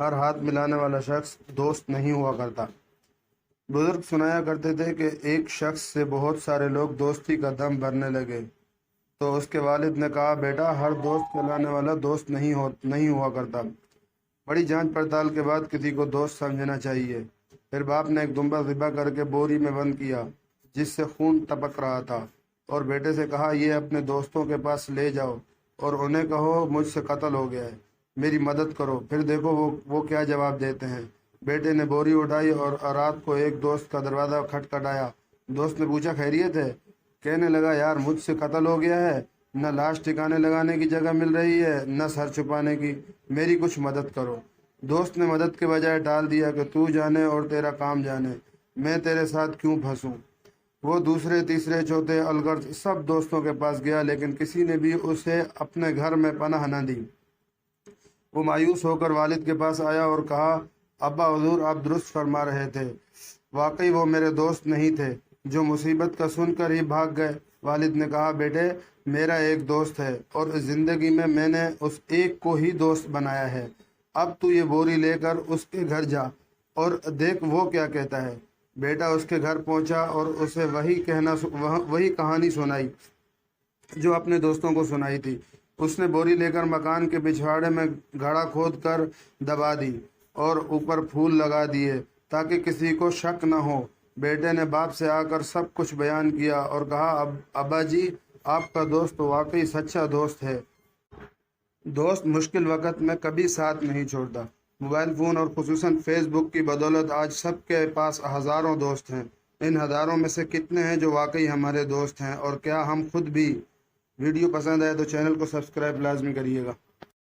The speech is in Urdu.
ہر ہاتھ ملانے والا شخص دوست نہیں ہوا کرتا۔ بزرگ سنایا کرتے تھے کہ ایک شخص سے بہت سارے لوگ دوستی کا دم بھرنے لگے تو اس کے والد نے کہا، بیٹا، ہر دوست کہلانے والا دوست نہیں ہوا کرتا۔ بڑی جانچ پڑتال کے بعد کسی کو دوست سمجھنا چاہیے۔ پھر باپ نے ایک دمبا ذبح کر کے بوری میں بند کیا جس سے خون ٹپک رہا تھا، اور بیٹے سے کہا، یہ اپنے دوستوں کے پاس لے جاؤ اور انہیں کہو مجھ سے قتل ہو گیا ہے، میری مدد کرو، پھر دیکھو وہ کیا جواب دیتے ہیں۔ بیٹے نے بوری اٹھائی اور رات کو ایک دوست کا دروازہ کھٹکھٹایا۔ دوست نے پوچھا، خیریت ہے؟ کہنے لگا، یار، مجھ سے قتل ہو گیا ہے، نہ لاش ٹھکانے لگانے کی جگہ مل رہی ہے نہ سر چھپانے کی، میری کچھ مدد کرو۔ دوست نے مدد کے بجائے ٹال دیا کہ تو جانے اور تیرا کام جانے، میں تیرے ساتھ کیوں پھنسوں۔ وہ دوسرے تیسرے چوتھے الغرض سب دوستوں کے پاس گیا، لیکن کسی نے بھی اسے اپنے گھر میں پناہ نہ دی۔ وہ مایوس ہو کر والد کے پاس آیا اور کہا، ابا، حضور آپ درست فرما رہے تھے، واقعی وہ میرے دوست نہیں تھے جو مصیبت کا سن کر ہی بھاگ گئے۔ والد نے کہا، بیٹے، میرا ایک دوست ہے اور اس زندگی میں نے اس ایک کو ہی دوست بنایا ہے۔ اب تو یہ بوری لے کر اس کے گھر جا اور دیکھ وہ کیا کہتا ہے۔ بیٹا اس کے گھر پہنچا اور اسے وہی کہانی سنائی جو اپنے دوستوں کو سنائی تھی۔ اس نے بوری لے کر مکان کے پچھواڑے میں گڑھا کھود کر دبا دی اور اوپر پھول لگا دیے تاکہ کسی کو شک نہ ہو۔ بیٹے نے باپ سے آ کر سب کچھ بیان کیا اور کہا، ابا جی، آپ کا دوست تو واقعی سچا دوست ہے۔ دوست مشکل وقت میں کبھی ساتھ نہیں چھوڑتا۔ موبائل فون اور خصوصاً فیس بک کی بدولت آج سب کے پاس ہزاروں دوست ہیں۔ ان ہزاروں میں سے کتنے ہیں جو واقعی ہمارے دوست ہیں، اور کیا ہم خود بھی؟ ویڈیو پسند آئے تو چینل کو سبسکرائب لازمی کریے گا۔